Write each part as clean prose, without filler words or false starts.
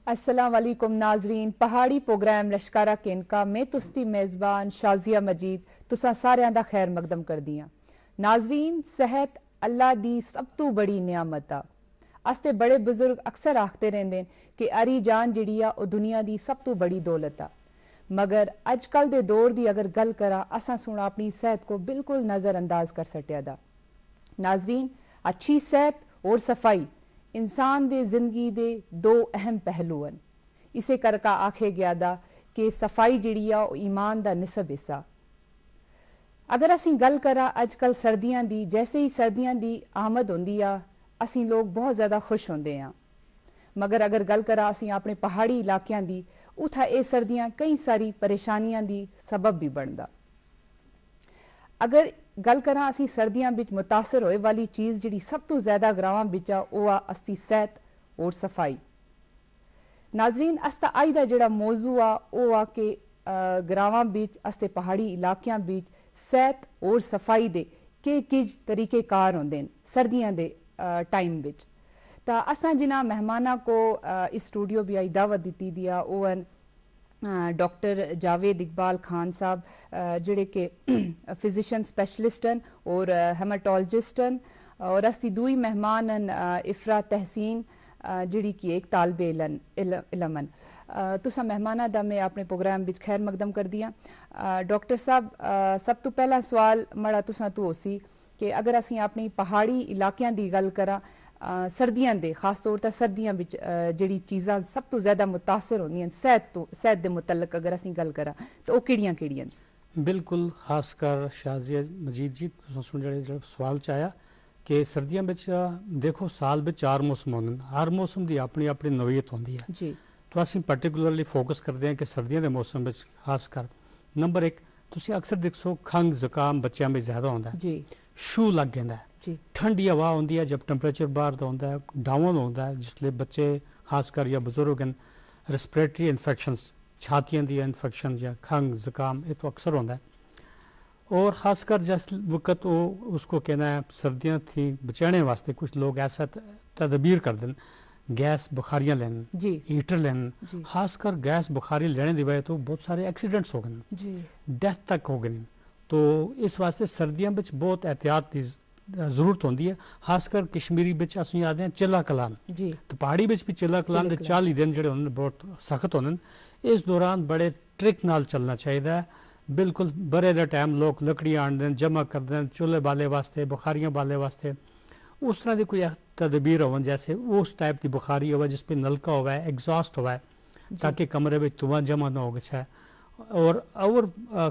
अस्सलाम वालेकुम नाजरीन। पहाड़ी प्रोग्राम लश्कारा केनका में तुस्ती मेज़बान शाजिया मजीद तुसा सारियां दा खैर मकदम कर दियां। नाजरीन, सेहत अल्लाह दी सब तो बड़ी नियामत आ। अस्ते बड़े बुजुर्ग अक्सर आखते रहंदे कि अरी जान जिहड़ी आ ओह दुनिया दी सब तो बड़ी दौलत आ। मगर अजकल दे दौर दी अगर गल करा असां सुन अपनी सेहत को बिल्कुल नज़रअंदाज कर सटिया दा। नाजरीन, अच्छी सेहत और सफाई इंसान दे जिंदगी दे दो अहम पहलू न। इसे करका आखे गया दा कि सफाई जिहड़ी आ ओह ईमान दा निसब हिस्सा। अगर असीं गल करा अजकल सर्दियां दी, जैसे ही सर्दियां दी आमद होंदी आ असीं लोग बहुत ज़्यादा खुश होंदे आ। मगर अगर गल करा असीं अपने पहाड़ी इलाकियां दी, उत्थै एह सर्दियां कई सारी परेशानियां दी सबब भी बनदा। अगर गल करा असीं सर्दियां बिच मुतासर होए वाली चीज़ जिहड़ी सब तो ज़्यादा ग्रावां बिच आ ओह आ अस्ती सेहत और सफाई। नाजरीन, अस्ता अज दा जेहड़ा मौजू आ ओह आ कि ग्रावां बिच अस्ते पहाड़ी इलाकियां बिच सेहत और सफाई दे किज तरीकेकार होंदे न सर्दियां दे टाइम बिच। तां असां जिन्हां मेहमानां को इस स्टूडियो भी आई दावत दित्ती दी आ ओह न डॉक्टर जावेद इकबाल खान साहब, जेह्ड़े कि फिजिशियन स्पेशलिस्ट न और हेमाटोलॉजिस्ट न, और अस्ती दुई मेहमान न इफ्रा तहसीन जिहड़ी कि एक तालबे इलम न। तुसां मेहमाना दा मैं अपने प्रोग्राम बिच खैर मकदम कर दियां। डॉक्टर साहब, सब तो पहला सवाल मड़ा तुसां तो होसी कि अगर असीं अपनी पहाड़ी इलाकियां दी गल करा सर्दियां दे, खास तौर ते सर्दियां बिच जेहड़ी चीज़ां सब तो ज़्यादा मुतासर होंदियां सेहत दे मुतलक अगर असीं गल करा तो ओह केह्ड़ियां न? बिल्कुल, खासकर शाजिया मजीद जी तुसें जेह्ड़ा सवाल चाया कि सर्दियां बिच देखो साल बिच 4 मौसम होंदे न, हर मौसम दी अपनी अपनी नोईयत होंदी है जी। तो असीं पर्टिकुलरली फोकस करते हैं कि सर्दियों के मौसम में खासकर नंबर 1 तुसीं अक्सर दिखसो खंघ जुकाम बच्चों में ज़्यादा होंदा है, शू लग जाता है, ठंडी हवा होंदी है जब टैंपरेचर बाहर का होंदा है, डाउन होंदा है जिसले बच्चे खासकर या बुजुर्ग हैं, रेस्पिरेटरी इन्फेक्शंस छातियां दी इन्फेक्शन या खंघ जुकाम ये तो अक्सर होंदा है। और ख़ासकर जिस वक्त वो उसको कहना है सर्दियाँ थी बचाने वास्ते कुछ लोग ऐसा तदबीर कर दें, गैस बुखारियाँ लेन, हीटर लेन, खासकर गैस बुखारी लेने की वजह तो बहुत सारे एक्सीडेंट्स हो गए, डेथ तक हो गई। तो इस वास्ते सर्दियों में बहुत एहतियात की जरूरत होती है। खासकर कश्मीरी बिच असीं आखदे हैं चिल्ला कलान, तो पहाड़ी बिच भी चिल्ला कलान के 40 दिन जो बहुत सख्त होंदे न। इस दौरान बड़े ट्रिक नाल चलना चाहिए। बिल्कुल बरे दे टाइम लोग लकड़ियां आनते हैं, जमा करते हैं चूल्हे बाले वास्ते, बुखारियां बाले वास्ते। उस तरह की कोई तदबीर हो जैसे उस टाइप की बुखारी हो जिस पर नलका हुआ है, एग्जॉस्ट हुआ है, ताकि कमरे में धुआं जमा ना हो गया। और ओवर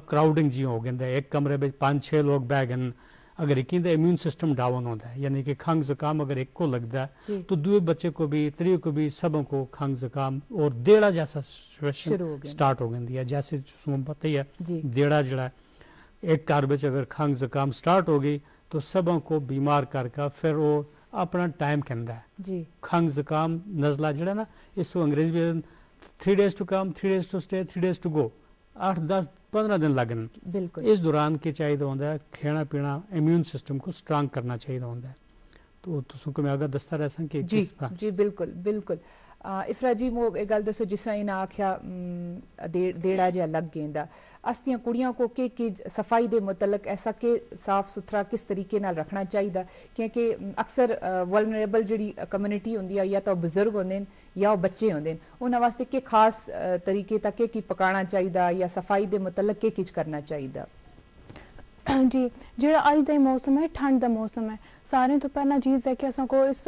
क्राउडिंग जी हो गया, एक कमरे में 5-6 लोग बह गए, अगर एक इम्यून सिस्टम डाउन होता है यानी कि खंघ जुकाम अगर एक को लगता है तो दूसरे बच्चे को भी, त्रिय को भी, सबों को खंघ जुकाम और देड़ा जैसा सिचुएशन स्टार्ट हो गई है। जैसे पता ही है देड़ा जड़ा एक घर में अगर खंघ जुकाम स्टार्ट हो गई तो सबों को बीमार करके फिर वो अपना टाइम कहता है। खंघ जुकाम नज़ला जड़ा ना इसको अंग्रेजी में 3 days to come, 3 days to stay, 3 days to go, 8-10-15 दिन लगन। इस दौरान के चाहिए होंदा है खाना पीना इम्यून सिस्टम को स्ट्रांग करना चाहिए होंदा है। तो तुसों को मैं अगर दसता रह सन कि जी बिल्कुल बिल्कुल। इफ्रा जी मो एक गल दसो जिस तरह इन्हें आख्या देड़ा जहा लग गेंदा अस्तियां कुड़ियां को के सफाई दे मुतलक ऐसा के साफ सुथरा किस तरीके नाल रखना चाहिए, क्योंकि अक्सर वल्नरेबल जी कम्यूनिटी होंदी है या तो बुजुर्ग होंदे या बच्चे होंदे, उन्होंने वास्ते के खास तरीके तक के पकाना चाहिए या सफाई दे मुतलक के करना चाहिए? जी, जेड़ा अज का मौसम है ठंड का मौसम है, सारे तो पहला चीज़ है कि असों को इस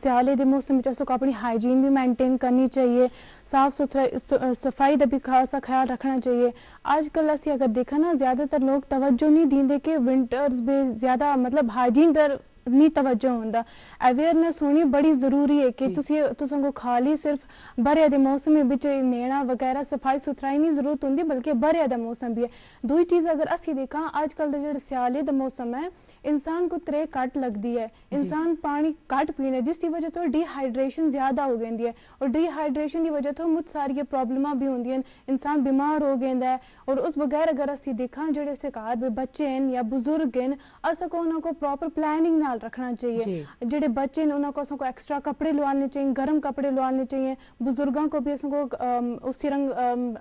स्याले के मौसम में असों को अपनी हाइजीन भी मेंटेन करनी चाहिए, साफ सुथरा सफाई का भी खासा ख्याल रखना चाहिए। आजकल असी अगर देखा ना ज़्यादातर लोग तवज्जो नहीं देंगे कि विंटर्स में ज़्यादा मतलब हाइजीन पर नहीं तवज्जो होंदा। अवेयरनेस होनी बड़ी ज़रूरी है कि तुसां को खाली सिर्फ बरे दे मौसम में बिच नेड़ा वगैरह सफाई सुथराई नहीं जरूरत होंदी बल्कि बरे दा मौसम भी है। दूई चीज़ अगर असी देखा आजकल दे जेह्ड़े स्याले दा मौसम है इंसान को त्रे घट लगती है, इंसान पानी घट पीना जिसकी वजह तो डिहाइड्रेशन ज़्यादा हो गई है और डिहाइड्रेशन की वजह तो मुझ सारिया प्रॉब्लम भी होंगी, इंसान बीमार हो गया है। और उस बगैर अगर असी देखा जोड़े से घर में बच्चे हैं या बुजुर्ग हैं अस को प्रॉपर प्लानिंग नाल रखना चाहिए। जोड़े बच्चे हैं उनको असको एक्स्ट्रा कपड़े लवाने चाहिए, गर्म कपड़े लवाने चाहिए, बुजुर्गों को भी असको उसी रंग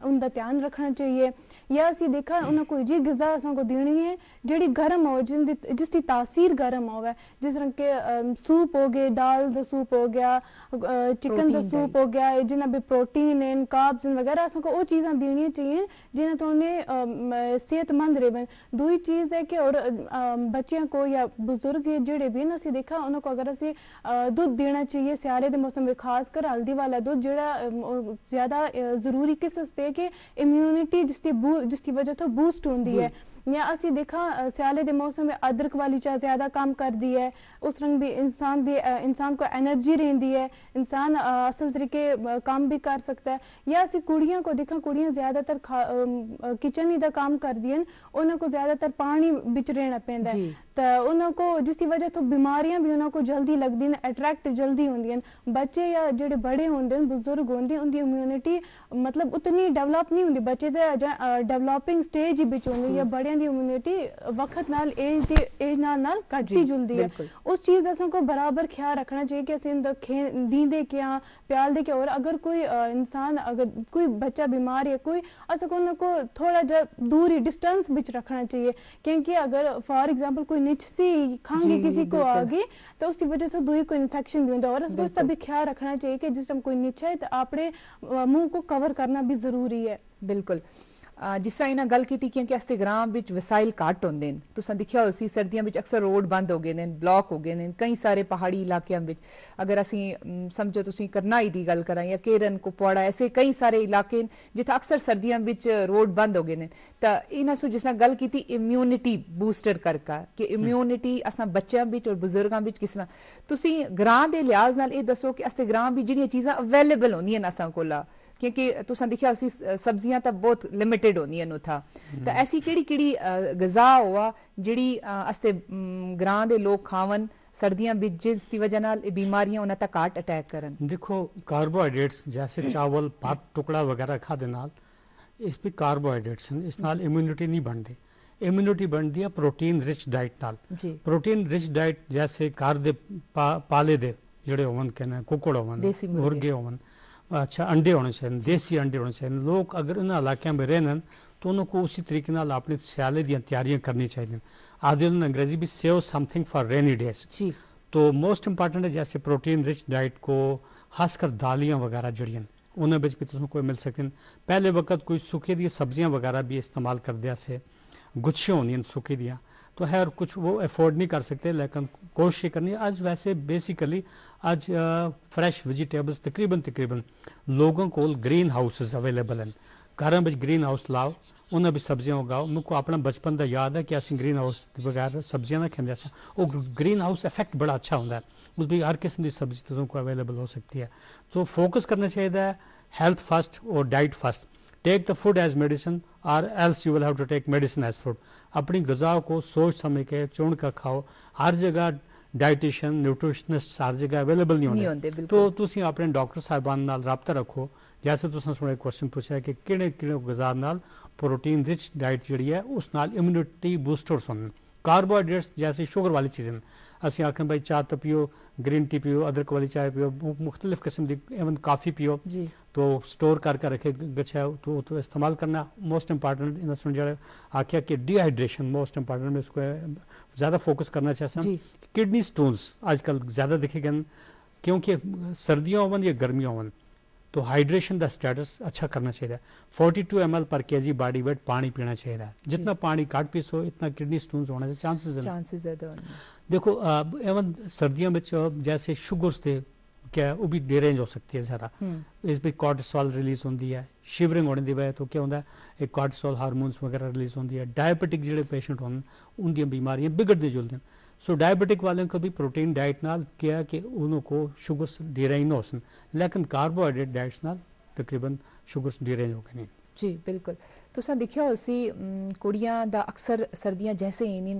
उनका ध्यान रखना चाहिए। या असी देखा उनको जी ग़िज़ा असको देनी है जी गर्म हो जिसकी तासीर गर्म हो, जिस रंग के सूप हो गए, दाल का सूप हो गया, चिकन का सूप हो गया, जिन्हें भी प्रोटीन है कार्ब्स वगैरह असको वो चीज़ा देनी चाहिए जिन्हें तो उन्हें सेहतमंद रहे। दूसरी चीज़ है कि और बच्चों को या बुजुर्ग जोड़े भी ना असी देखा उनको अगर असी दूध देना चाहिए सियाले के मौसम में, खासकर हल्दी वाला दूध जोड़ा ज़्यादा ज़रूरी किस वास्ते कि इम्यूनिटी जिसकी वजह तो बूस्ट होती है। या असी देखा सियाले के मौसम में अदरक वाली चाय ज़्यादा काम करती है, उस रंग भी इंसान को एनर्जी रहती है, इंसान असल तरीके काम भी कर सकता है। या असी कुड़ियों को देखा कुड़ियाँ ज़्यादातर किचन का काम करती हैं, उनको ज़्यादातर पानी बिच रहना पैंदा है तो उनको जिसकी वजह तो बीमारियां भी उनको जल्दी लगती हैं, अट्रैक्ट जल्दी होंगी हैं। बच्चे या जोड़े बड़े होंगे बुजुर्ग होंगे उनकी इम्यूनिटी मतलब उतनी डेवलप नहीं होंगी, बच्चे तो डेवलपिंग स्टेज ही बिच होंगे या बड़े की इम्यूनिटी वक्त नाल एज नाल घटती जुलती है। उस चीज़ असको बराबर ख्याल रखना चाहिए कि असें दींदे क्या प्याल दे क्या। और अगर कोई इंसान अगर कोई बच्चा बीमार है कोई असको उनको थोड़ा जा दूरी डिस्टेंस बिच रखना चाहिए, क्योंकि अगर फॉर एग्जाम्पल कोई निचसी खांसी किसी को आ गई तो उसकी वजह से दूरी को इन्फेक्शन भी होता है। और उसका भी ख्याल रखना चाहिए कि जिस टाइम कोई नीचा है तो अपने मुंह को कवर करना भी जरूरी है। बिल्कुल जिस तरह इन्हें गल की क्योंकि अस ग्राम वसाइल घट होंगे, तुसा दिखा हो सर्दियों में अक्सर रोड बंद हो गए हैं, ब्लॉक हो गए हैं कई सारे पहाड़ी इलाकों में। अगर असी समझो तुम करनाई की गल करा या केरन कुपवाड़ा ऐसे कई सारे इलाके जिथे अक्सर सर्दियों में रोड बंद हो गए हैं, तो इन्हों जिस तरह गल की इम्यूनिटी बूस्टर करके कि इम्यूनिटी असा बच्चों और बुजुर्गों में किस तरह तुसी ग्रां के लिहाज नाल ये दसो कि अस ग्रां भी जी चीज़ा अवेलेबल होंगे असा कोला, क्योंकि तुसा दिखा सब्जियां तो बहुत लिमिटेड होंदियां उत्था, तो ऐसी केड़ी ग़िज़ा हुआ जिहड़ी अस्ते ग्रां दे लोग खावन सर्दियां भी जिसकी वजह नाल बीमारियां उन्हां तक घट अटैक करन। देखो कार्बोहाइड्रेट्स जैसे चावल भात टुकड़ा वगैरह खाने नाल इस पे कार्बोहाइड्रेट्स हैं, इस नाल इम्यूनिटी नहीं बनती। इम्यूनिटी बनती है प्रोटीन रिच डाइट नाल। प्रोटीन रिच डाइट जैसे घर दे पाले दे जिहड़े होवन कहने कुकड़ होवन मुर्गे होवन, अच्छा अंडे होने चाहिए, देसी अंडे होने चाहिए। लोग अगर इन इलाकों में रहने तो उनको उसी तरीके नाल अपनी सियाले दी तैयारियां करनी चाहिए। आदि उन्होंने अंग्रेजी भी save something for rainy days. तो मोस्ट इंपॉर्टेंट है जैसे प्रोटीन रिच डाइट को खासकर दालियाँ वगैरह जड़ियाँ उन्हें भी तुमको मिल सकती। पहले वक्त कोई सूखे दी सब्जियाँ वगैरह भी इस्तेमाल कर दिया से गुच्छियाँ होनी सूखी दियाँ तो है और कुछ वो अफोर्ड नहीं कर सकते, लेकिन कोशिश करनी। आज वैसे बेसिकली आज फ्रैश वेजिटेबल्स तकरीबन लोगों को ग्रीन हाउसेस अवेलेबल हैं। घर में ग्रीन हाउस लाओ उन्हें भी सब्जियां उगाओ। मुझको अपना बचपन का याद है कि असं ग्रीन हाउस बगैर सब्जियां ना खेंदे सा। वो ग्रीन हाउस इफेक्ट बड़ा अच्छा होता है, उस भी हर किस्म की सब्जी तुमको अवेलेबल हो सकती है। तो फोकस करना चाहिए हेल्थ फर्स्ट और diet first. Take the food as medicine or else you will have to take medicine as food. अपनी ग़िज़ा को सोच समझ के चुन कर खाओ। हर जगह डाइटिशियन न्यूट्रिशनिस्ट हर जगह अवेलेबल नहीं होते, तो तुम अपने डॉक्टर साहिबान नाल रबता रखो। जैसे तुसें सुने क्वेश्चन पूछा है कि किहड़े ग़िज़ा नाल प्रोटीन रिच डाइट जी है उस नाल इम्यूनिटी बूस्टर्स होने। कार्बोहाइड्रेट्स जैसे शुगर वाली चीज़ें असं आखें भाई चाह तो पियो, ग्रीन टी पियो, अदरक वाली चाय पियो, मुख्तलिफ किस्म की इवन काफ़ी पियो तो स्टोर करके रखे गच्छा तो इस्तेमाल करना मोस्ट इंपॉर्टेंट। इन सुन जो आख्या कि डिहाइड्रेशन मोस्ट इंपॉर्टेंट में इसको ज़्यादा फोकस करना चाहिए। किडनी स्टोन्स आजकल ज़्यादा देखे गए क्योंकि सर्दियों होवन या गर्मियों होवन तो हाइड्रेशन का स्टेटस अच्छा करना चाहिए। 42 ml पर kg बॉडी वेट पानी पीना चाहिए। जितना पानी घट पीसो इतना किडनी स्टोन्स होने के चांसेस ज़्यादा। देखो एवं सर्दियों में जैसे शुगर्स थे क्या वो भी डिरेंज हो सकती है ज़्यादा, इस पर कॉर्टिसोल रिलीज़ होती है। शिवरिंग होने की वजह तो क्या होता है एक कॉर्टिसोल हार्मोन्स वगैरह रिलीज़ होती है। डायबिटिक जो पेशेंट होने उनकी बीमारियाँ बिगड़ती जुलती हैं। सो डायबिटिक वालों को भी प्रोटीन डाइट नाल क्या कि उनको शुगर्स डिरेंज ना हो, लेकिन कार्बोहाइड्रेट डाइट्स नाल तकरीबन शुगर्स डिरेंज हो गए नहीं। जी बिल्कुल तुसां दिक्खेआ उसी कुड़ियां दा अक्सर सर्दियां जैसे ही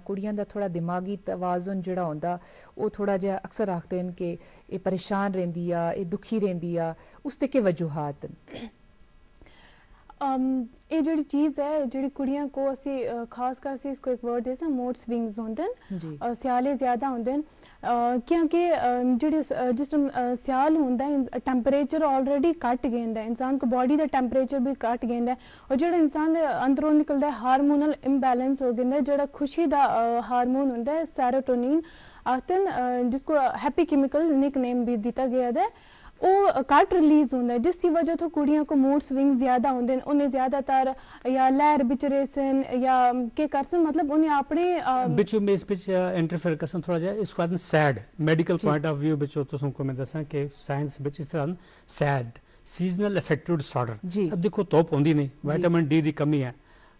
कुड़ियां दा थोड़ा दिमागी तवाजुन जेह्ड़ा होंदा ओह् थोड़ा जिहा अक्सर आखदे न कि एह् परेशान रहिंदी आ एह् दुखी रहिंदी आ उसदे केह् वजूहात न ਇਹ ਜਿਹੜੀ ਚੀਜ਼ ਹੈ ਜਿਹੜੀ ਕੁੜੀਆਂ ਕੋ ਅਸੀਂ ਖਾਸ ਕਰ ਅਸੀਂ ਇਸਕੋ ਇੱਕ ਵਰਡ ਦੇ ਸਾਂ ਮੂਡ ਸਵਿੰਗਸ ਹੁੰਦੇ ਨੇ ਸਿਆਲੇ ਜ਼ਿਆਦਾ ਹੁੰਦੇ ਨੇ ਕਿਉਂਕਿ ਜਿਹੜੇ ਜਿਸ ਟਾਈਮ ਸਿਆਲ ਹੁੰਦਾ ਟੈਂਪਰੇਚਰ ਆਲਰੇਡੀ ਘਟ ਗਿਆ ਇਨਸਾਨ ਕੋ ਬਾਡੀ ਦਾ ਟੈਂਪਰੇਚਰ ਵੀ ਘਟ ਗਿਆ ਔਰ ਜਿਹੜਾ ਇਨਸਾਨ ਦੇ ਅੰਦਰੋਂ ਨਿਕਲਦਾ ਹਾਰਮੋਨਲ ਇੰਬੈਲੈਂਸ ਹੋ ਗਿਆ ਜਿਹੜਾ ਖੁਸ਼ੀ ਦਾ ਹਾਰਮੋਨ ਹੁੰਦਾ ਹੈ ਸੈਰੋਟੋਨਿਨ ਆਖਦੇ ਜਿਸਕੋ हैप्पी केमिकल निक नेम भी दिता गया है वो घट रिलीज होंगे जिसकी वजह तो कुड़ियों को मूड स्विंग ज़्यादा होंगे उन्हें ज़्यादातर या लहर बिच रेसन या के करसन मतलब उन्हें अपने बिच में इस बिच इंटरफेयर करसन थोड़ा जा इसको other side medical point of view बिच तो तुमको मैं दसा कि साइंस बिच इस तरह सैड सीजनल अफेक्टिव डिसऑर्डर अब देखो धुप होंदी नहीं विटामिन डी की कमी है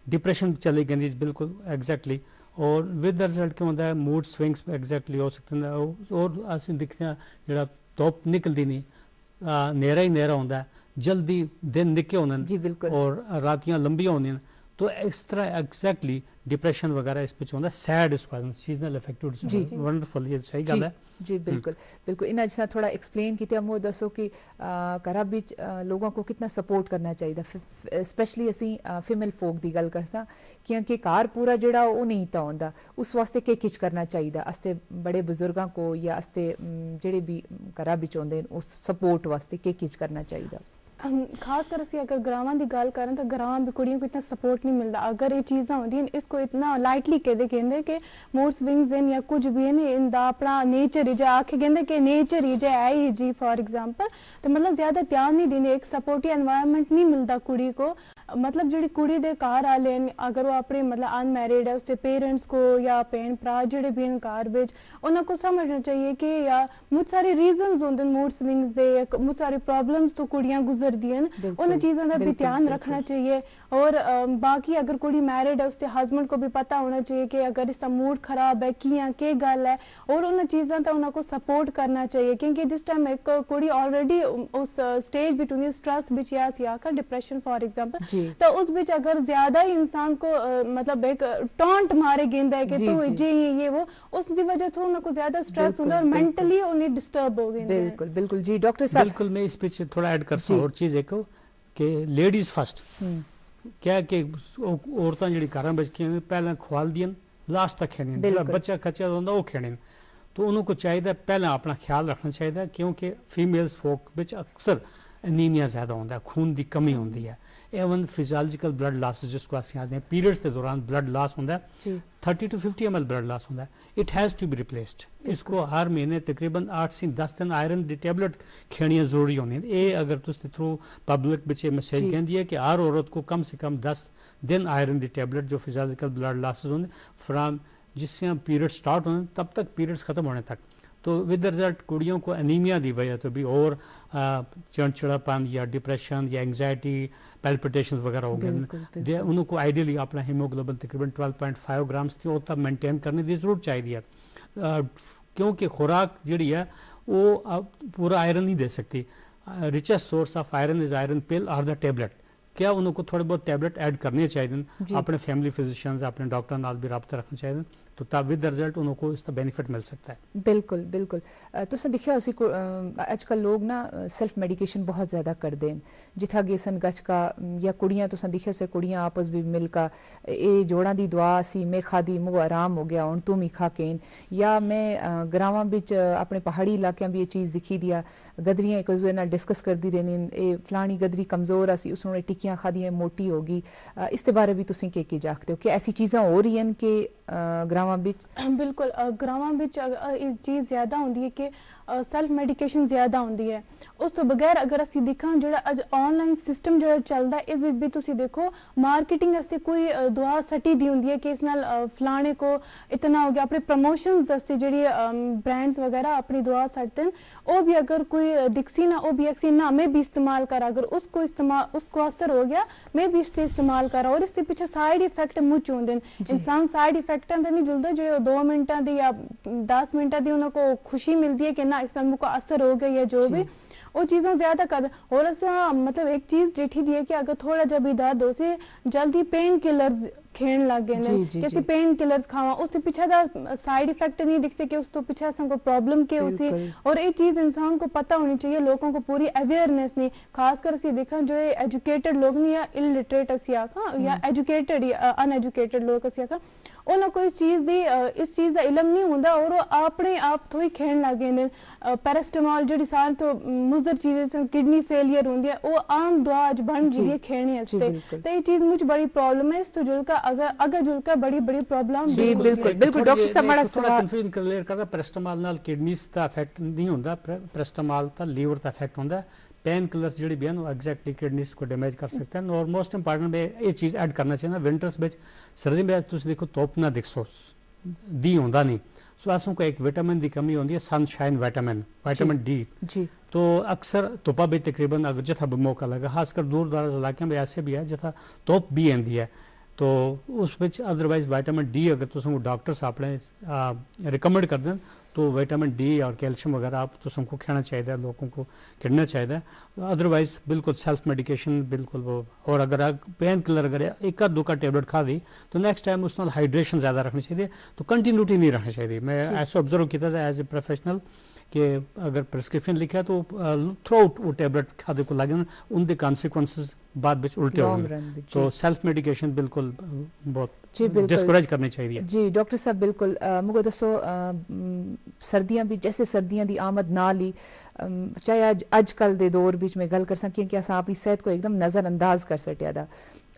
डिप्रेशन चली गई बिल्कुल एग्जैक्टली और विद द रिजल्ट क्या होता है मूड स्विंग्स एग्जैक्टली हो सकते हैं और असं दिखते हैं जो धुप निकलती नहीं नेरा ही नेरा होंदा है जल्दी दिन निके होंदे और रातियां लंबियां होंदियां तो इस तरह एग्जैक्टली डिप्रेशन वगैरह इस पिछ होंदा सैड इस कारण सीजनल अफेक्टिव डिसऑर्डर वंडरफुल ये सही गल है जी बिल्कुल बिल्कुल इन्हें जिस थोड़ा एक्सप्लेन किया मो दसो कि घरा बिच लोगों को कितना सपोर्ट करना चाहिए स्पेशली असी फीमेल फोक की गल करसा क्योंकि घर पूरा जोड़ा वो नहीं तो होंदा उस वास्ते के किच करना चाहिए अस्ते बड़े बुजुर्गों को या अस्ते जेड़े भी घरा बिच होंदे उस सपोर्ट वास्ते के किच करना चाहिए खास कर असी अगर ग्रावां की गल करें तो ग्रावां भी कुड़ियों को इतना सपोर्ट नहीं मिलता अगर ये चीज़ा होंदियां इसको इतना लाइटली कहते कि मूड स्विंग्स हैं या कुछ भी है इनका अपना नेचर ही जा आखे कहते कि नेचर ही जा है ही जी फॉर एग्जाम्पल तो मतलब ज़्यादा ध्यान नहीं देंगे एक सपोर्टिव एनवायरनमेंट नहीं मिलता कुड़ी को मतलब जी कुड़ी दे घर आले अगर वो अपने मतलब अनमैरिड है उसके पेरेंट्स को या भैन भरा जेडे भी घर बिच उन्होंने को समझना चाहिए कि या मुझ सारे रीजनस होंदे मूड स्विंग्स दे मुझ सारे प्रॉब्लम्स तो कुड़ियां गुजरदियां उन चीज़ों का भी ध्यान रखना चाहिए और बाकी अगर कुड़ी मैरिड है उसके हस्बैंड को भी पता होना चाहिए कि अगर इसका मूड खराब है किया के गल है और उन चीज़ों का उनको सपोर्ट करना चाहिए क्योंकि जिस टाइम एक कुड़ी ऑलरेडी उस स्टेज बिटवीन स्ट्रेस बिच या आखा डिप्रेशन फॉर एग्जाम्पल तो उस बीच अगर ज्यादा ही इंसान को मतलब एक टॉन्ट मारे गेंदा है कि तू जी ये वो उसकी वजह से उनको ज्यादा स्ट्रेस होगा और मेंटली उन्हें डिस्टर्ब हो गए बिल्कुल बिल्कुल जी डॉक्टर साहब बिल्कुल मैं इस पे थोड़ा ऐड कर सकता हूं और चीज एक कि लेडीज फर्स्ट क्या कि औरतां जेडी घरां विच खेन पहले खवालदियां लास्ट तक खेन जेड़ा बच्चा कच्चा होंदा वो खेन तो उनको चाहिए पहले अपना ख्याल रखना चाहिए क्योंकि फीमेल्स फोक विच अक्सर एनीमिया ज़्यादा होंदा है खून की कमी होंदी है एवन फिजियोलॉजिकल ब्लड लॉस जिसको असं आते हैं पीरियड्स के दौरान ब्लड लॉस होंदा है 30 to 50 ml ब्लड लॉस होंदा है it has to be replaced इसको हर महीने तकरीबन 8 से 10 दिन आयरन की टैबलेट खेनियां जरूरी होनी ये अगर तुम थ्रू पब्लिक बच्चे मैसेज कहती है कि हर औरत को कम से कम 10 दिन आयरन की टैबलेट जो फिजियोलॉजिकल ब्लड लॉसेज होंगे फ्राम जिससे पीरियड स्टार्ट होने तब तक पीरियड्स खत्म होने तक तो विद रिजल्ट कुड़ियों को एनीमिया की वजह तो भी और चिड़चिड़ापन या डिप्रेशन या एंग्जाइटी पैल्पिटेशन वगैरह हो गए उनको आइडियली अपना हीमोग्लोबिन तकरीबन 12.5 ग्राम्स थी वो तब मेनटेन करने की जरूरत चाहिए क्योंकि खुराक जी है वो पूरा आयरन नहीं दे सकती richest source of iron is iron pill or the tablet क्या उनको थोड़े बहुत टैबलेट ऐड करने चाहिए अपने फैमिली फिजिशियन अपने डॉक्टर नाल भी रब्ता रखना चाहिए तो तब विद रिजल्ट उनको इसका बेनिफिट मिल सकता है बिल्कुल बिल्कुल तुसें दिक्खेआ उसी अजकल लोग ना सेल्फ मेडिकेशन बहुत ज़्यादा करते हैं जिथा गेसन गच का या कुड़ियाँ तुसें दिक्खेआ से कुड़ियाँ आपस भी मिलकर ये जोड़ां दी दुआ सी मैं खादी मुँह आराम हो गया हूँ तू मी खा केन या मैं ग्रावां बिच अपने पहाड़ी इलाकों भी ये चीज़ दिखी दिया गदरियाँ एक दूसरे नाल डिस्कस करती रहनी ये फलानी गदरी कमज़ोर असी उसने टिक्कियां खादियां मोटी होगी इस बारे भी तुसीं के आखते हो कि ऐसी चीज़ां हो रही हैं कि ग्रावां बिच बिल्कुल ग्रावां बिच इस चीज़ ज़्यादा होंदी है कि सेल्फ मेडिकेशन ज़्यादा होंदी है उस तो बगैर अगर असी दिखां जो अज ऑनलाइन सिस्टम जो चलता है इस भी तुसी देखो मार्केटिंग वास्ते कोई दुआ सटी दी होंदी है कि इस नाल फलाने को इतना हो गया अपने प्रमोशंस वास्ते जेडी ब्रांड्स वगैरह अपनी दुआ सटते हैं वो भी अगर कोई दिखसी ना वो भी अक्सी ना मैं भी इस्तेमाल करा अगर उसको असर हो गया मैं भी इससे इस्तेमाल करा और इसके पीछे साइड इफेक्ट मुझ होंदे इंसान साइड इफेक्ट नहीं जुलता जो 2 मिनटां दी या 10 मिनटां दी उनको खुशी मिलती है कि ना इस मुझको असर हो गया या जो भी वो चीज़ां ज़्यादा कर और असां मतलब एक चीज़ डिठी दी है कि अगर थोड़ा जब भी दर्द हो से जल्दी पेन किलर्स खेण लग गए कैसे पेन किलर्स खावा उसके पीछे दा साइड इफेक्ट नहीं दिखते कि उस तो पीछे को प्रॉब्लम के उसी और ये चीज़ इंसान को पता होनी चाहिए लोगों को पूरी अवेयरनेस नहीं खासकर से देखा जो एजुकेटेड लोग नहीं या इलिटरेट असिया या एजुकेटेड या अनएजुकेटेड लोग असिया उन्हें कोई चीज़ दी इस चीज़ का इलम नहीं होता और अपने आप थोड़ी खेण लग गए पैरास्टामोल जी सारे तो मुजर चीज़ें किडनी फेलियर होंगी है वो आम दवा अज बन गई है खेने वास्ते तो ये चीज़ मुझे बड़ी प्रॉब्लम है इस तो जुल्का अगर जुल्का बड़ी बड़ी प्रॉब्लम बिल्कुल बिल्कुल डॉक्टर साहब बड़ा थोड़ा कंफ्यूजन क्लियर करदा पैरास्टामोल नाल किडनीज दा इफेक्ट नहीं होंदा पैरास्टामोल दा लीवर दा इफेक्ट होंदा पेन किलर्स जी भी एग्जैक्टली किडनीज को डैमेज कर सकते हैं और मोस्ट इंपॉर्टेंट में ये चीज़ ऐड करना चाहिए ना विंटर्स में सर्दी में तुम देखो धुप ना दिखो दी होंदा नहीं सो असों को एक विटामिन की कमी होती है सनशाइन विटामिन डी तो अक्सर धुपा भी तकरीबन अगर जिथा भी मौका लगा खासकर दूर दराज इलाके में ऐसे भी है जिथा धुप भी आती है तो उस अदरवाइज विटामिन डी अगर तुम डॉक्टर्स अपने रिकमेंड कर दें तो विटामिन डी और कैल्शियम वगैरह आप तुमको खाना चाहिए लोगों को खेलना चाहिए अदरवाइज बिल्कुल सेल्फ मेडिकेशन बिल्कुल वो और अगर पेन किलर अगर एक दो का टेबलेट खा दी तो नेक्स्ट टाइम उस हाइड्रेशन ज़्यादा रखनी चाहिए तो कंटिन्यूटी नहीं रखनी चाहिए मैं ऐसा ऑब्जर्व किया था एज ए प्रोफेशनल कि अगर प्रिस्क्रिप्शन लिखा है तो थ्रू आउट वो टेबलेट खाते को लगे उनके कॉन्सिक्वेंसेस बाद में उल्टे होंगे तो सेल्फ मेडिकेशन बिल्कुल बहुत डिस्करेज करनी चाहिए जी डॉक्टर साहब बिल्कुल मुझे दसो सर्दियां भी जैसे सर्दियां दी आमद नाल ही चाहे अजकल दे दौर बीच में गल कर सकें कि असां अपनी सेहत को एकदम नज़रअंदाज कर सटिया दा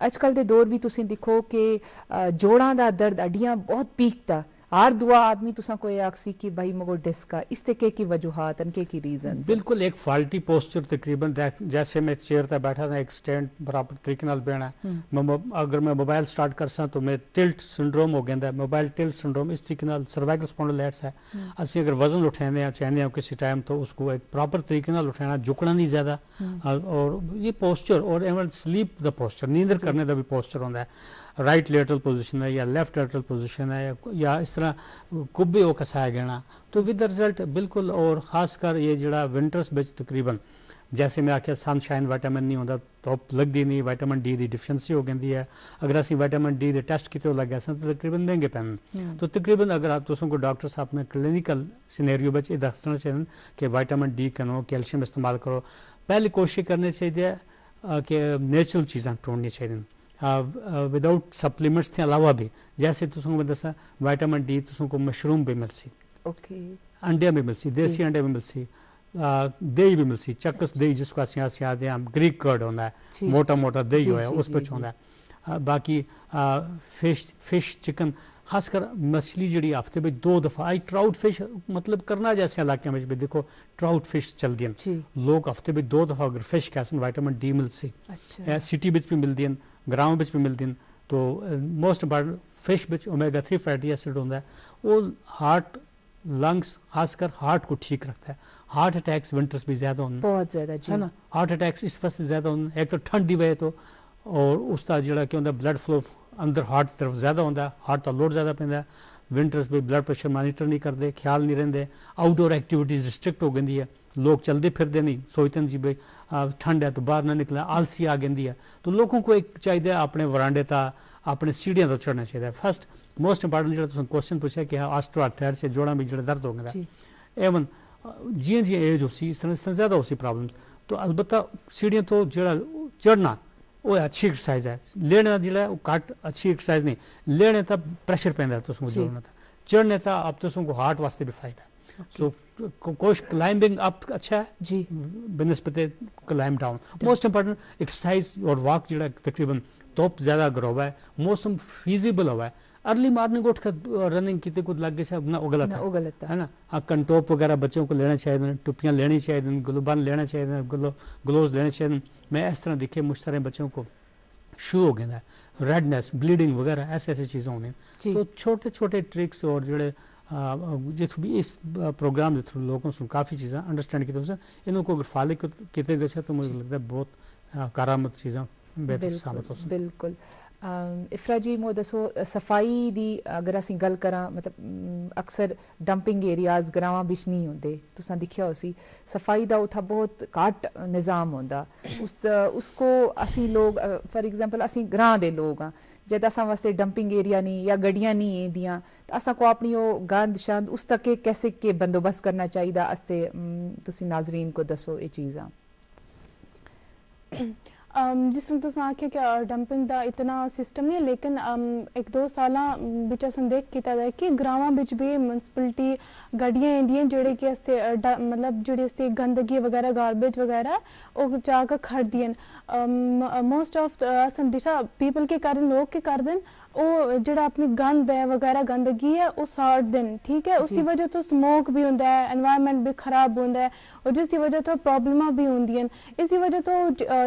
अजकल दे दौर भी तुसीं दिखो कि जोड़ां दा दर्द अड्डियां बहुत पीकता हर दुआ आदमी तुसा कोई आखसी कि भाई मगो डिस्क इसते की वजूहात के रीजन बिल्कुल एक फॉल्टी पोस्चर तकरीबन जैसे मैं चेयर पर बैठा था एक स्टैंड बराबर तरीके नाल बैठना अगर मैं मोबाइल स्टार्ट कर सा तो मैं टिल्ट सिंड्रोम हो गया मोबाइल टिल्ट सिंड्रोम इस तरीके नाल सर्वाइकल स्पॉन्डिलाइटिस है असं अगर वजन उठाने चाहते किसी टाइम तो उसको एक प्रॉपर तरीके नाल उठाना झुकना नहीं ज़्यादा और ये पोस्चर और एवं स्लीप द पोस्चर नींदर करने का भी पोस्चर होता है राइट लेटरल पोजीशन है या लेफ्ट लेटरल पोजीशन है या इस तरह कुब्बे हो कसाया गया तो विद रिजल्ट बिल्कुल और खासकर ये जरा विंटर्स बिच तकरीबन जैसे मैं आख्या सनशाइन विटामिन नहीं होता धुप लगती नहीं विटामिन डी की डिफिशेंसी हो गई है अगर असं विटामिन डी के टेस्ट किए लगे तो तकरीबन महंगे पैन तो तकरीबन अगर आप तुमको डॉक्टर साहब ने क्लिनिकल सिनेरियो में ये दसना चाहिए कि विटामिन डी करो कैल्शियम इस्तेमाल करो पहले कोशिश करनी चाहिए कि नेचुरल चीज़ा ढूंढनी चाहिए विदाउट सप्लीमेंट्स के अलावा भी जैसे तुमको मैं दसा विटामिन डी तुमको मशरूम भी मिलसी अंडे भी मिलसी देसी अंडे भी मिलसी दही भी मिलसी चक्कस दही जिसको असं आते हैं ग्रीक कर्ड होता है मोटा मोटा दही होया उस पर होता है बाकी फिश चिकन खासकर मछली जी हफ्ते में 2 दफ़ा आई ट्राउट फिश मतलब करना जैसे इलाके में भी देखो ट्राउट फिश चलती हैं लोग हफ्ते में 2 दफ़ा अगर फिश कैसन विटामिन डी मिलसी सिटी बिच भी मिलती हैं ग्राम बिच भी मिलती हैं तो मोस्ट इंपॉर्टेंट फिश बिच ओमेगा 3 फैटी एसिड होता है वो हार्ट लंग्स खासकर हार्ट को ठीक रखता है हार्ट अटैक्स विंटर्स भी ज़्यादा होते बहुत ज़्यादा है ना हार्ट अटैक्स इस वजह से ज़्यादा होते एक तो ठंड की वजह तो और उसका जोड़ा क्या होता ब्लड फ्लो अंदर हार्ट की तरफ ज़्यादा होता हार्ट का लोड ज़्यादा पैदा विंटर्स में ब्लड प्रेशर मॉनिटर नहीं करते ख्याल नहीं रहते आउटडोर एक्टिविटीज़ रिस्ट्रिक्ट हो गई है लोग चलते फिरते नहीं सोचते जी भाई ठंड है तो बाहर ना निकला आलसी आ गई है तो लोगों को एक चाहिए अपने वरांडे का अपने सीढ़ियां तो चढ़ना चाहिए फर्स्ट मोस्ट इंपॉर्टेंट जो क्वेश्चन पूछा कि ऑस्टियोआर्थराइटिस से जोड़ा में जो दर्द हो गया एवन जी जी एज हो सी इस तरह ज़्यादा हो सी प्रॉब्लम तो अलबत्ता सीढ़ियां तो जो चढ़ना वो अच्छी एक्सरसाइज है लेने जो घट अच्छी एक्सरसाइज नहीं लेने तब प्रेशर पैदा तुमको जोड़ना था चढ़ने था अब तुमको हार्ट वास्ते भी फायदा सो कोश क्लाइंबिंग अप अच्छा है जी बनस्पति climb down most important exercise और वॉक जो तकरीबन धुप ज़्यादा अगर हुआ है मौसम फीजिबल हुआ है अर्ली मॉर्निंग उठ कर रनिंग की कुछ लग गई ना वो गलत है ना हाँ कंटोप वगैरह बच्चों को लेना चाहिए टुपियाँ लेनी चाहिए ग्लोबन लेना चाहिए ग्लोव्स लेने चाहिए मैं इस तरह दिखे मुझ तरह बच्चों को शू हो गया रेडनेस ब्लीडिंग वगैरह ऐसे ऐसी चीज़ें होनी तो छोटे छोटे ट्रिक्स और जोड़े जित भी इस प्रोग्राम के थ्रू लोगों से काफ़ी चीज़ें अंडरस्टैंड की इनको अगर फॉलो किए गए तो मुझे लगता है बहुत कारामद चीज़ें बेहतर साबित हो सकती बिल्कुल इफरा जी मो दसो सफाई दी अगर असीं गल करां मतलब अक्सर डंपिंग एरियाज ग्रावां बिच नहीं होंदे तुसां दिक्खेआ उसी सफाई दा उत्थै बहुत घट्ट निज़ाम होंदा उसको असीं लोग फॉर एग्जांपल असीं ग्रां दे लोग आं जद असां वास्ते डंपिंग एरिया नहीं या गड्डियां नहीं एंदियां तो असां को अपनी वो गंद शंद उस तक कैसे के बंदोबस्त करना चाहिए अस्ते तुसी नाजरीन को दसो ये चीज़ां जिसमें तुस आखे कि डंपिंग का इतना सिस्टम नहीं है लेकिन एक दो साल बिच असें देख कीता दा कि ग्रावां बिच भी म्युनिसिपलिटी गड्डियां आंदियां जेह्ड़े कि अस्ते मतलब जेह्ड़ी अस्ते गंदगी वगैरह गार्बेज वगैरह ओह् जाकर खड़दियां मोस्ट ऑफ असें दिक्खा पीपल के करदे लोग के करदे वो जेह्ड़ा अपनी गंद है वगैरह गंदगी है वो साड़दे न ठीक है उसकी वजह तो स्मोक भी होंदा है एनवायरनमेंट भी खराब होंदा है और जिसकी वजह तो प्रॉब्लमां भी होंदियां इसी वजह तो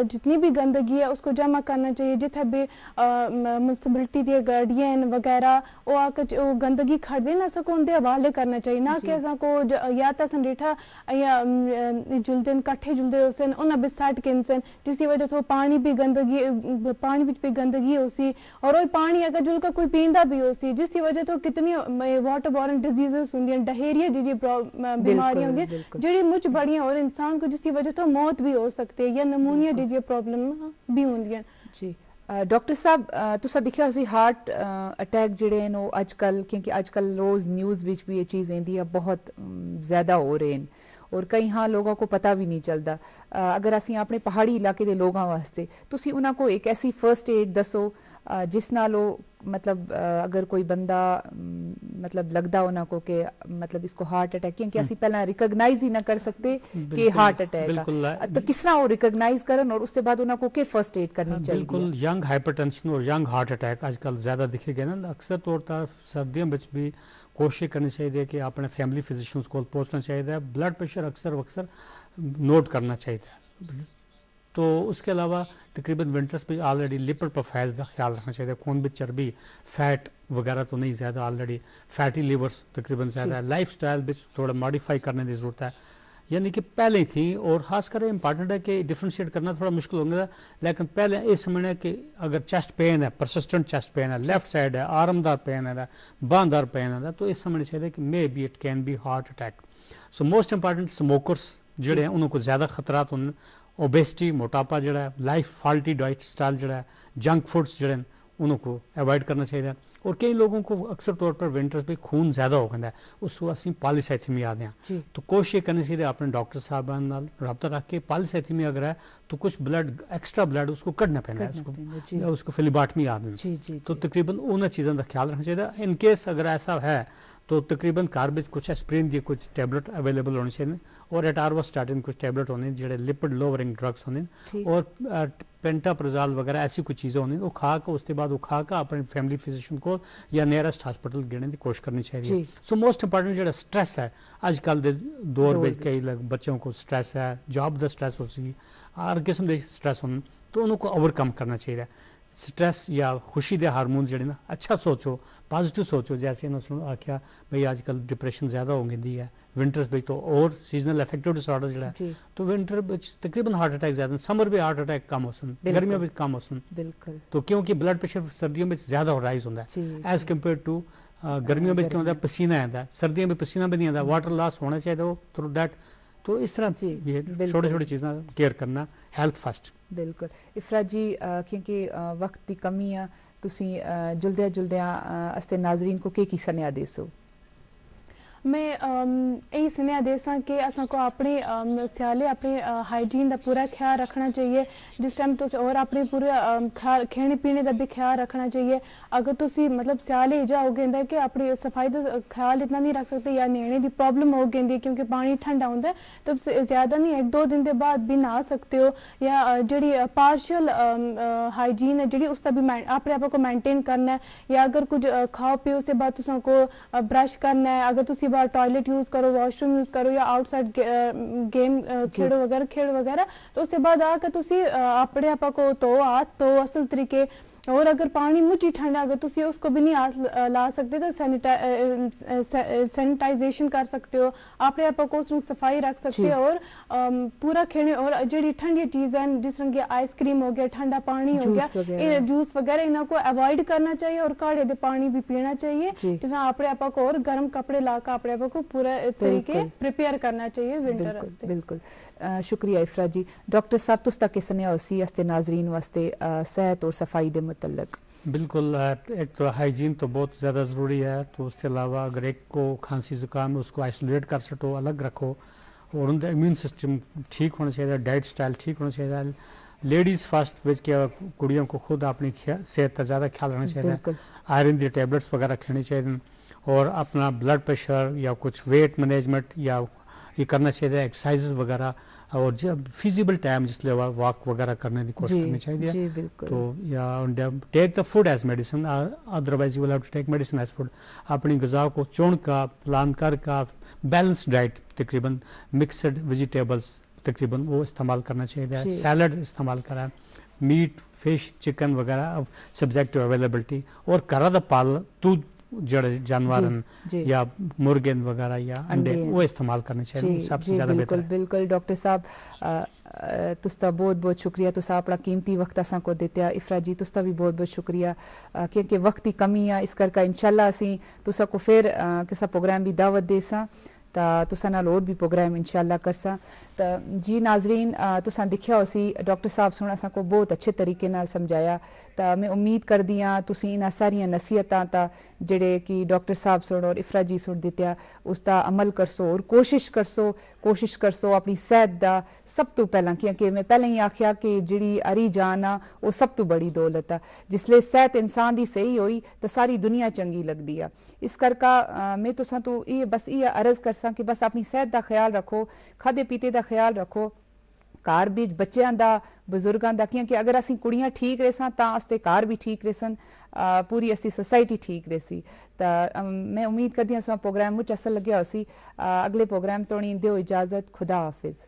जितनी भी गंदगी है उसको जमा करना चाहिए जिथे भी म्युनिसिपलिटी दी गाड़ियां वगैरह वो आकर वो गंदगी खड़दे ना सको उनके हवाले करना चाहिए ना कि असां को या तो असें डिठा या जुलदे न कट्ठे जुलदे होसन उन्हें भी सट किनसन जिसकी वजह तो पानी भी गंदगी पानी बिच भी गंदगी होसी और वो पानी अगर जुलका कोई पींदा भी होसी जिसकी वजह तो कितनी वाटर बॉर्न डिजीजेस होंदियां डायरिया जी बीमारियां होंदियां जेड़ी मुझ बड़ियां और इंसान को जिसकी वजह तो मौत भी हो सकती है या नमूनिया जी प्रॉब्लम भी होंदियां जी डॉक्टर साहब तुसा दिखा सी हार्ट अटैक जेड़े हैं वो अजकल क्योंकि अजकल रोज़ न्यूज़ विच भी ये चीज़ आंदी है बहुत ज़्यादा हो रहे हैं और कई हाँ लोगों को पता भी नहीं चलता अगर असी अपने पहाड़ी इलाके के लोगों वास्ते तुसी उन्हां को एक ऐसी फर्स्ट एड दसो जिस नाल मतलब अगर कोई बंदा मतलब लगदा उन्हां को कि मतलब इसको हार्ट अटैक क्योंकि असी पहला रिकॉग्नाइज ही ना कर सकते कि हार्ट अटैक है तो किस तरह वो रिकॉग्नाइज करन और उसके बाद उन्हां को के फर्स्ट एड करनी चाहिए बिल्कुल यंग हाइपरटेंशन और यंग हार्ट अटैक आजकल ज़्यादा दिखे गए ना अक्सर तौर पर सर्दियों में भी कोशिश करनी चाहिए कि अपने फैमिली फिजिशियंस को पहुंचना चाहिए ब्लड प्रेशर अक्सर नोट करना चाहिए तो उसके अलावा तकरीबन विंटर्स में ऑलरेडी लिपिड प्रोफाइल का ख्याल रखना चाहिए खून में चर्बी फैट वगैरह तो नहीं ज़्यादा ऑलरेडी फैटी लीवर्स तकरीबन ज़्यादा है लाइफ स्टाइल भी थोड़ा मॉडिफाई करने की ज़रूरत है यानी कि पहले थी और खासकर इंपॉर्टेंट है कि डिफ्रेंशिएट करना थोड़ा मुश्किल होगा लेकिन पहले ये समझना कि अगर चेस्ट पेन है परसिस्टेंट चेस्ट पेन है लेफ्ट साइड है आर्मदार पेन है बांहदार पेन है तो ये समझना चाहिए कि may be it can be heart attack so most important smokers जोड़े हैं उनको ज़्यादा खतरात होने ओबेसिटी मोटापा जोड़ा है लाइफ फॉल्टी डाइट स्टाइल जोड़ा है जंक फूड्स जोड़े उनको अवॉइड करना चाहिए और कई लोगों को अक्सर तौर पर विंटर्स में खून ज़्यादा हो गया उसको असी पॉलीसाइथेमिया आते हैं तो कोशिश करनी चाहिए अपने डॉक्टर साहबान नाल रब्ता रख के पॉलीसाइथेमिया अगर है तो कुछ ब्लड एक्स्ट्रा ब्लड उसको कढ़ना पैंदा है उसको फिलीबाटमी आदमी तो तकरीबन उन्होंने चीज़ों का ख्याल रखना चाहिए इन केस अगर ऐसा है तो तकरीबन कार में कुछ एस्प्रिन दी कुछ टैबलेट अवेलेबल होने चाहिए और एटारवास्टाटिन कुछ टैबलेट होने जोड़े लिपिड लोवरिंग ड्रग्स होने और पेंटाप्रोजाल वगैरह ऐसी कुछ चीज़ें होनी वो खा कर उसके बाद वो खा कर अपने फैमिली फिजिशियन को या नियरेस्ट हॉस्पिटल गिने की कोशिश करनी चाहिए सो मोस्ट इंपॉर्टेंट जो स्ट्रेस है अजकल के दौर में कई बच्चों को स्ट्रेस है जॉब का स्ट्रेस हो सी हर किस्म के स्ट्रेस होने तो उनको ओवरकम करना चाहिए स्ट्रेस या खुशी के हारमोन जोड़े ना अच्छा सोचो पॉजिटिव सोचो जैसे इन्होंने आख्या भाई आजकल डिप्रेशन ज़्यादा हो गई है विंटर्स में तो और सीजनल अफेक्टिव डिसऑर्डर जोड़ा है तो विंटर में तकरीबन हार्ट अटैक ज़्यादा समर में हार्ट अटैक कम हो गर्मियों में कम हो बिल्कुल तो क्योंकि ब्लड प्रेशर सर्दियों में ज़्यादा राइज होता है एज कम्पेयर टू गर्मियों में क्या होता है पसीना आता है सर्दियों में पसीना भी नहीं आता वाटर लॉस होना चाहिए वो थ्रू दैट तो इस तरह छोटी छोटी चीज़ें केयर करना हेल्थ फर्स्ट बिल्कुल इफरा जी क्योंकि वक्त की कमी है तुसी जुलदे जुलदे अस्ते नाजरीन को की सनेहा देसो मैं यही सुनिया देसा कि असा को अपने स्याले अपने हाइजीन का पूरा ख्याल रखना चाहिए जिस टाइम तुस और अपने पूरे खाने पीने का भी ख्याल रखना चाहिए अगर तुसी मतलब स्याले जाओगे कि अपनी सफाई का ख्याल इतना नहीं रख सकते या न्हेने की प्रॉब्लम हो गई क्योंकि पानी ठंडा होता है तो ज़्यादा नहीं एक दो दिन के बाद भी नहा सकते हो या जी पार्शल हाइजीन है जी उसका भी अपने आप को मेनटेन करना है या अगर कुछ खाओ पियो उसके बाद तुसा को ब्रश करना है अगर तुसी बार टॉयलेट यूज़ करो वॉशरूम यूज़ करो या आउटसाइड गेम खेड़ो वगैरह तो उसके बाद आकर तुसी अपने आप को धो हाथ धो असल तरीके और अगर पानी मुझी ठंडा अगर तुसी उसको भी नहीं हाथ ला सकते तो सैनिटाइजेशन कर सकते हो, अपने आप को उसमें सफाई रख सकते हो और पूरा खेने और जेडी ठंडी चीज़ है जिस तरह की आइसक्रीम हो गया, ठंडा पानी हो गया, जूस वगैरह इन्हों को अवॉइड करना चाहिए और काढ़े दे पानी भी पीना चाहिए, जिस अपने आप को और गर्म कपड़े लाकर अपने आप को पूरा तरीके प्रिपेयर करना चाहिए विंटर वास्ते। बिल्कुल शुक्रिया इफ्रा जी। डॉक्टर साहब तुस तक सनेहा होसी अस्ते नाजरीन वास्ते सेहत और सफाई दे मुतल्लक। बिल्कुल, एक तो हाइजीन तो बहुत ज़्यादा ज़रूरी है, तो उसके अलावा अगर एक को खांसी ज़ुकाम है उसको आइसोलेट कर सको, अलग रखो और उनका इम्यून सिस्टम ठीक होना चाहिए, डाइट स्टाइल ठीक होना चाहिए। लेडीज़ फर्स्ट विच के कुड़ियों को खुद अपनी सेहत का ज़्यादा ख्याल रखना चाहिए, आयरन दी टैबलेट्स वगैरह खानी चाहिए और अपना ब्लड प्रेशर या कुछ वेट मैनेजमेंट या ये करना चाहिए, एक्सरसाइज वगैरह और जब फिजिबल टाइम जिसलिए वॉक वगैरह करने की कोशिश करनी चाहिए। तो या take the food as medicine, otherwise you will have to take medicine as food. अपनी ग़िज़ा को चुन का प्लान कर का बैलेंस डाइट तकरीबन मिक्सड वेजिटेबल्स तकरीबन वो इस्तेमाल करना चाहिए, सैलड इस्तेमाल करा, मीट फिश चिकन वगैरह सब्जेक्ट टू अवेलेबिलिटी और करा द पालतू जड़ जानवर या मुर्गे वगैरह या अंडे वो इस्तेमाल करने चाहिए, सबसे ज़्यादा बेहतर है। बिल्कुल डॉक्टर साहब तुस्ता बहुत बहुत शुक्रिया, तुसा अपना कीमती वक्त असा को दित्या। इफ्रा जी तुस्ता भी बहुत बहुत शुक्रिया क्योंकि वक्त की कमी है, इस करके इंशाल्लाह असी तुसा को फिर किसा प्रोग्राम भी दावत देसा तुसा नाल और भी प्रोग्राम इंशाल्लाह करसा। तो जी नाजरीन तुसा दिखा उसी डॉक्टर साहब सुन असा को बहुत अच्छे तरीके नाल समझाया, तो मैं उम्मीद कर दी हाँ तुसी इन्हां सारियां नसीहतां ता जेड़े कि डॉक्टर साहब सुन और इफ्रा जी सुन दित्या उसका अमल करसो और कोशिश करसो अपनी सेहत दा सब तो पहला, क्योंकि मैं पहले ही आख्या कि जिहड़ी अरी जान आ वो सब तो बड़ी दौलत आ, जिसले सेहत इंसान दी सही होई तो सारी दुनिया चंगी लगदी आ। इस करका मैं तुसां तो ये बस ये अर्ज करसा कि बस अपनी सेहत दा ख्याल रखो, खादे पीते दा ख्याल रखो, घर भी बच्चों का बजुर्गों का, क्योंकि अगर असी कुड़ियाँ ठीक रहसन तो अस्ते घर भी ठीक रहसन, पूरी असी सोसाइटी ठीक रहसी। तो मैं उम्मीद करती हूँ प्रोग्राम मुझ असल लग्या उसी। अगले प्रोग्राम तो दियो इजाज़त, खुदा हाफिज़।